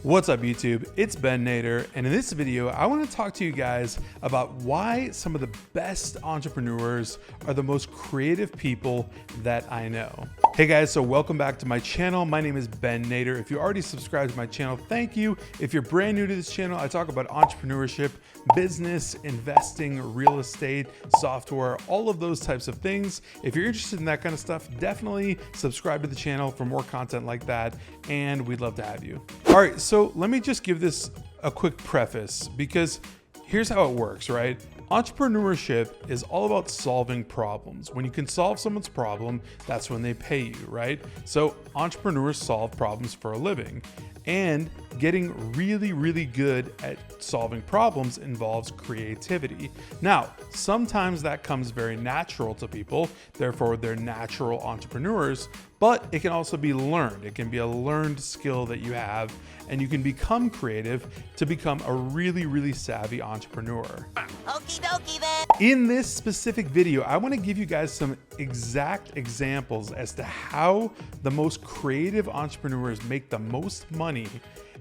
What's up YouTube? It's Ben Nader, and in this video I want to talk to you guys about why some of the best entrepreneurs are the most creative people that I know. Hey guys, so welcome back to my channel. My name is Ben Nader. If you already subscribed to my channel, thank you. If you're brand new to this channel, I talk about entrepreneurship, business, investing, real estate, software, all of those types of things. If you're interested in that kind of stuff, definitely subscribe to the channel for more content like that, and we'd love to have you. All right, so let me just give this a quick preface, because here's how it works, right? Entrepreneurship is all about solving problems. When you can solve someone's problem, that's when they pay you, right? So entrepreneurs solve problems for a living, and getting really good at solving problems involves creativity. Now, sometimes that comes very natural to people, therefore they're natural entrepreneurs, but it can also be learned. It can be a learned skill that you have, and you can become creative to become a really savvy entrepreneur. Okie dokie then. In this specific video, I want to give you guys some exact examples as to how the most creative entrepreneurs make the most money.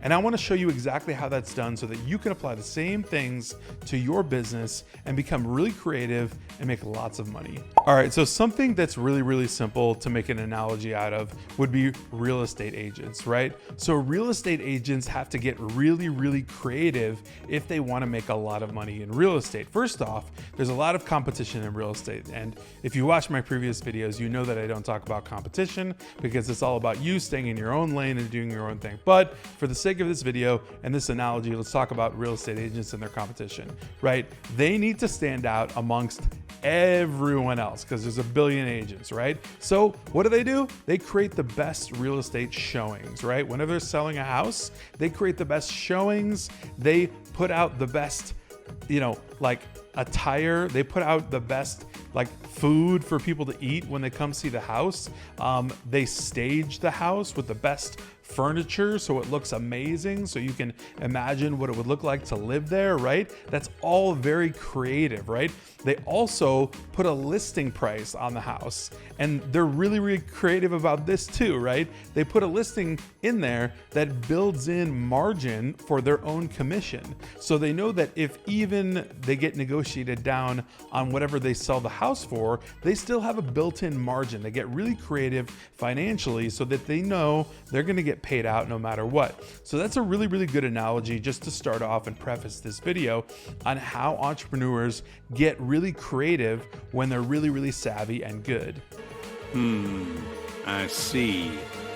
And I want to show you exactly how that's done so that you can apply the same things to your business and become really creative and make lots of money. All right, so something that's really simple to make an analogy out of would be real estate agents, right? So real estate agents have to get really creative if they want to make a lot of money in real estate. First off, there's a lot of competition in real estate. And if you watch my previous videos, you know that I don't talk about competition because it's all about you staying in your own lane and doing your own thing. But for the sake of this video and this analogy, let's talk about real estate agents and their competition, right? They need to stand out amongst everyone else because there's a billion agents, right? So what do? They create the best real estate showings, right? Whenever they're selling a house, they create the best showings. They put out the best, like attire. They put out the best like food for people to eat when they come see the house. They stage the house with the best furniture so it looks amazing, so you can imagine what it would look like to live there, right? That's all very creative, right? They also put a listing price on the house, and they're really creative about this too, right? They put a listing in there that builds in margin for their own commission. So they know that if even they get negotiated down on whatever they sell the house for, they still have a built-in margin. They get really creative financially so that they know they're going to get paid out no matter what. So that's a really good analogy just to start off and preface this video on how entrepreneurs get really creative when they're really savvy and good. I see.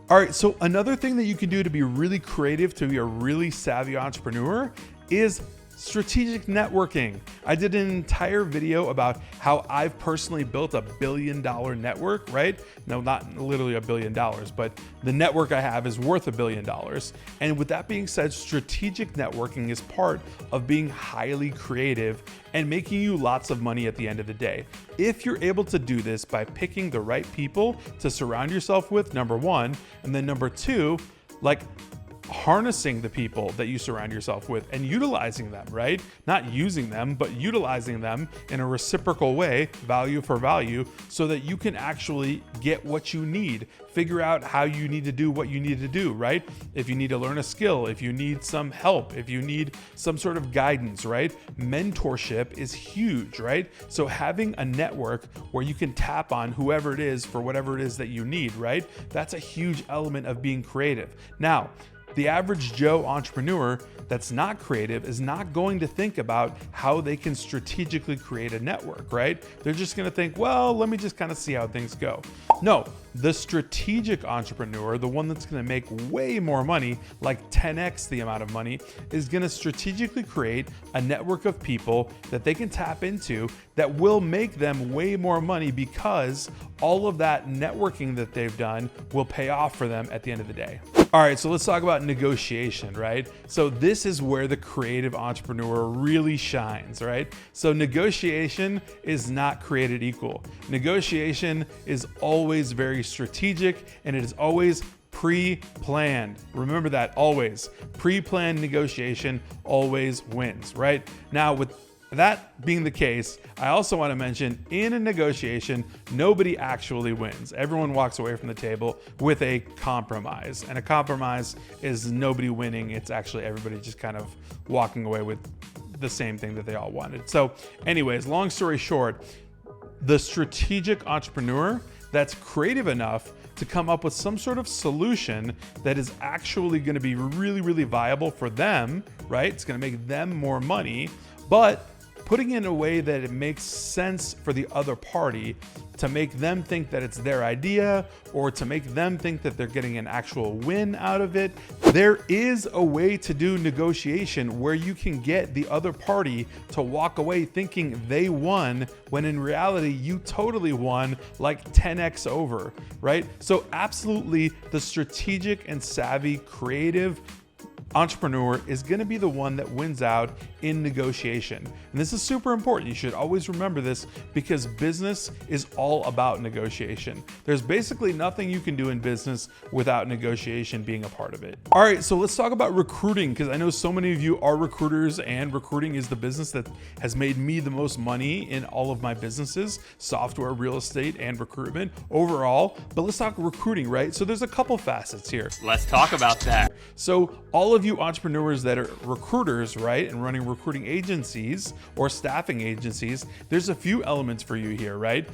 All right, so another thing that you can do to be really creative, to be a really savvy entrepreneur, is strategic networking. I did an entire video about how I've personally built $1 billion network, right? No, not literally $1 billion, but the network I have is worth $1 billion. And with that being said, strategic networking is part of being highly creative and making you lots of money at the end of the day. If you're able to do this by picking the right people to surround yourself with, number one, and then number two, like harnessing the people that you surround yourself with and utilizing them, right? Not using them, but utilizing them in a reciprocal way, value for value, so that you can actually get what you need. Figure out how you need to do what you need to do, right? If you need to learn a skill, if you need some help, if you need some sort of guidance, right? Mentorship is huge, right? So having a network where you can tap on whoever it is for whatever it is that you need, right? That's a huge element of being creative. Now, the average Joe entrepreneur that's not creative is not going to think about how they can strategically create a network, right? They're just going to think, well, let me just kind of see how things go. No, the strategic entrepreneur, the one that's going to make way more money, like 10x the amount of money, is going to strategically create a network of people that they can tap into that will make them way more money, because all of that networking that they've done will pay off for them at the end of the day. All right, so let's talk about negotiation, right? So this is where the creative entrepreneur really shines, right? So negotiation is not created equal. Negotiation is always very strategic, and it is always pre-planned. Remember that, always. Pre-planned negotiation always wins, right? Now, with that being the case, I also want to mention in a negotiation, nobody actually wins. Everyone walks away from the table with a compromise. And a compromise is nobody winning. It's actually everybody just kind of walking away with the same thing that they all wanted. So anyways, long story short, the strategic entrepreneur that's creative enough to come up with some sort of solution that is actually going to be really, really viable for them, right? It's going to make them more money, but putting it in a way that it makes sense for the other party to make them think that it's their idea or to make them think that they're getting an actual win out of it. There is a way to do negotiation where you can get the other party to walk away thinking they won when in reality you totally won like 10x over, right? So absolutely, the strategic and savvy creative entrepreneur is going to be the one that wins out in negotiation. And this is super important. You should always remember this because business is all about negotiation. There's basically nothing you can do in business without negotiation being a part of it. All right, so let's talk about recruiting because I know so many of you are recruiters and recruiting is the business that has made me the most money in all of my businesses, software, real estate, and recruitment overall. But let's talk recruiting, right? So there's a couple facets here. Let's talk about that. So all of you entrepreneurs that are recruiters, right, and running recruiting agencies or staffing agencies, there's a few elements for you here, right?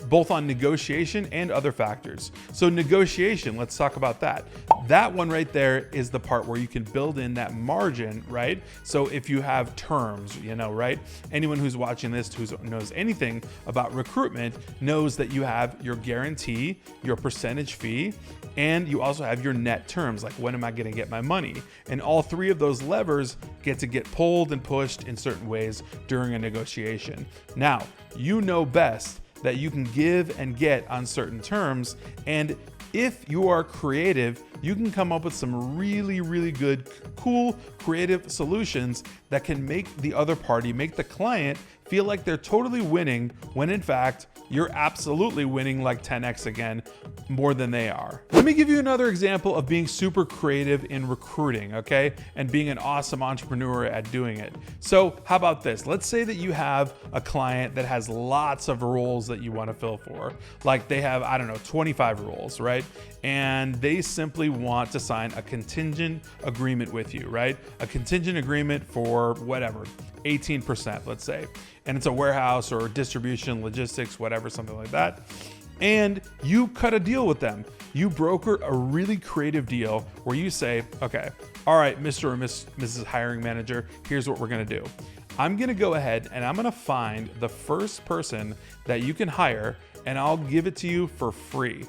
Both on negotiation and other factors. So negotiation, let's talk about that. That one right there is the part where you can build in that margin, right? So if you have terms, right? Anyone who's watching this who knows anything about recruitment knows that you have your guarantee, your percentage fee, and you also have your net terms, like when am I gonna get my money? And all three of those levers get pulled and pushed in certain ways during a negotiation. Now, you know best that you can give and get on certain terms. And if you are creative, you can come up with some really, really good, cool, creative solutions that can make the other party, make the client feel like they're totally winning when in fact, you're absolutely winning like 10x again, more than they are. Let me give you another example of being super creative in recruiting, okay? And being an awesome entrepreneur at doing it. So how about this? Let's say that you have a client that has lots of roles that you want to fill for. Like they have, 25 roles, right? And they simply want to sign a contingent agreement with you, right? A contingent agreement for whatever, 18%, let's say. And it's a warehouse or distribution, logistics, whatever, something like that. And you cut a deal with them. You broker a really creative deal where you say, okay, all right, Mr. or Mrs. Hiring Manager, here's what we're gonna do. I'm gonna go ahead and I'm gonna find the first person that you can hire and I'll give it to you for free.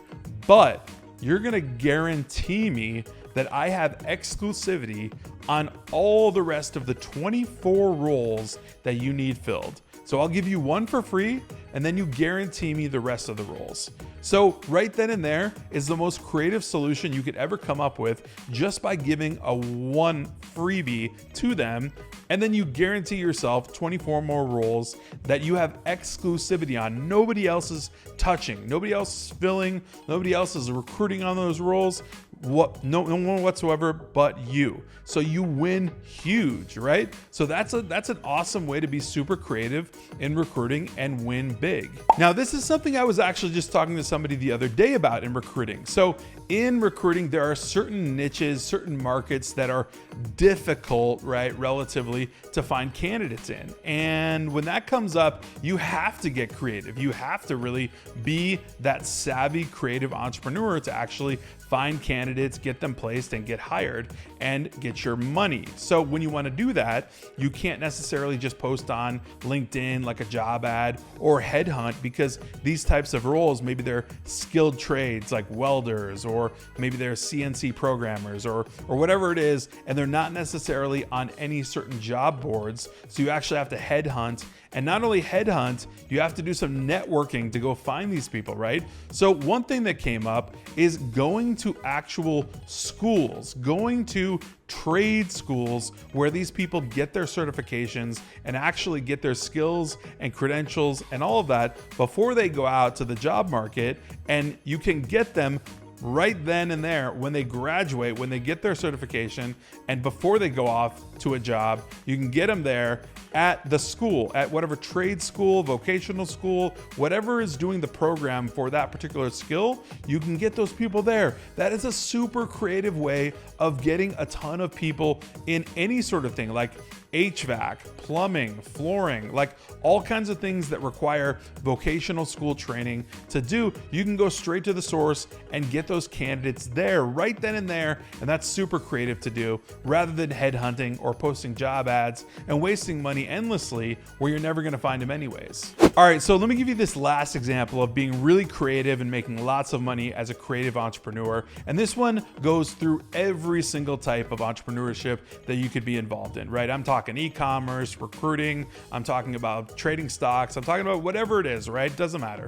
But you're gonna guarantee me that I have exclusivity on all the rest of the 24 roles that you need filled. So I'll give you one for free and then you guarantee me the rest of the roles. So right then and there is the most creative solution you could ever come up with just by giving a one freebie to them. And then you guarantee yourself 24 more roles that you have exclusivity on. Nobody else is touching, nobody else is filling, nobody else is recruiting on those roles. No one whatsoever but you. So you win huge, right? So that's an awesome way to be super creative in recruiting and win big. Now, this is something I was actually just talking to somebody the other day about in recruiting. So in recruiting, there are certain niches, certain markets that are difficult, right, relatively to find candidates in. And when that comes up, you have to get creative. You have to really be that savvy, creative entrepreneur to actually find candidates, get them placed and get hired and get your money. So when you want to do that, you can't necessarily just post on LinkedIn like a job ad or headhunt, because these types of roles, maybe they're skilled trades like welders, or maybe they're CNC programmers or whatever it is, and they're not necessarily on any certain job boards. So you actually have to headhunt. And not only headhunt, you have to do some networking to go find these people, right? So one thing that came up is going to actual schools, going to trade schools where these people get their certifications and actually get their skills and credentials and all of that before they go out to the job market. And you can get them right then and there when they graduate, when they get their certification, and before they go off to a job, you can get them there at the school, at whatever trade school, vocational school, whatever is doing the program for that particular skill, you can get those people there. That is a super creative way of getting a ton of people in any sort of thing, like HVAC, plumbing, flooring, like all kinds of things that require vocational school training to do. You can go straight to the source and get those candidates there right then and there. And that's super creative to do rather than headhunting or posting job ads and wasting money endlessly where you're never going to find them anyways. All right, so let me give you this last example of being really creative and making lots of money as a creative entrepreneur. And this one goes through every single type of entrepreneurship that you could be involved in, right? I'm talking e-commerce, recruiting, I'm talking about trading stocks, I'm talking about whatever it is, right? Doesn't matter.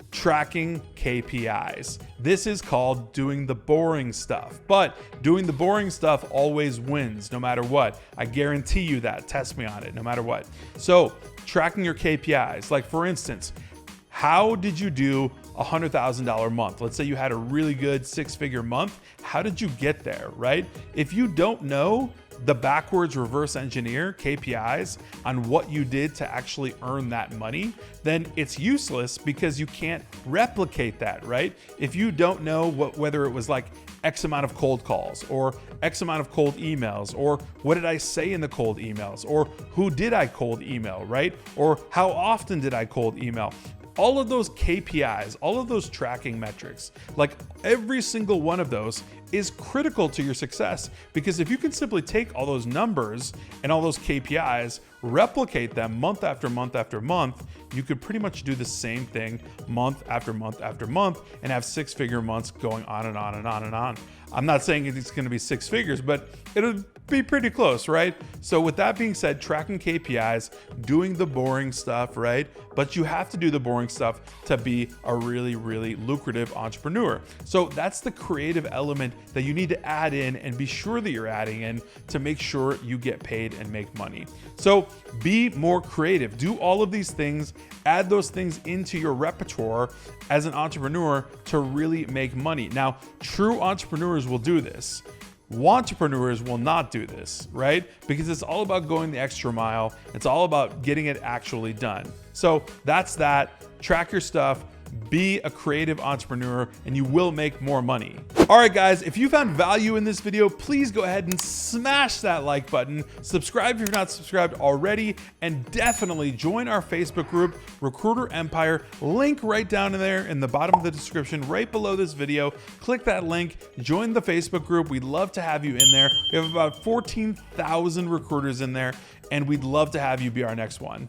Tracking KPIs. This is called doing the boring stuff, but doing the boring stuff always wins no matter what. I guarantee you that. Test me on it, no matter what. So tracking your KPIs, like for instance, how did you do a $100,000 month? Let's say you had a really good 6-figure month. How did you get there, right? If you don't know the backwards reverse engineer KPIs on what you did to actually earn that money, then it's useless because you can't replicate that, right? If you don't know whether it was like X amount of cold calls or X amount of cold emails, or what did I say in the cold emails, or who did I cold email, right? Or how often did I cold email? All of those KPIs, all of those tracking metrics, like every single one of those is critical to your success, because if you can simply take all those numbers and all those KPIs, replicate them month after month after month, you could pretty much do the same thing month after month after month and have 6-figure months going on and on and on and on. I'm not saying it's going to be 6 figures, but it'll be pretty close, right? So with that being said, tracking KPIs, doing the boring stuff, right? But you have to do the boring stuff to be a really, really lucrative entrepreneur. So that's the creative element that you need to add in and be sure that you're adding in to make sure you get paid and make money. So be more creative. Do all of these things, add those things into your repertoire as an entrepreneur to really make money. Now, true entrepreneurs will do this. Wantrepreneurs will not do this, right? Because it's all about going the extra mile. It's all about getting it actually done. So that's that. Track your stuff. Be a creative entrepreneur and you will make more money. All right, guys, if you found value in this video, please go ahead and smash that like button. Subscribe if you're not subscribed already, and definitely join our Facebook group, Recruiter Empire. Link right down in there in the bottom of the description, right below this video. Click that link, join the Facebook group. We'd love to have you in there. We have about 14,000 recruiters in there, and we'd love to have you be our next one.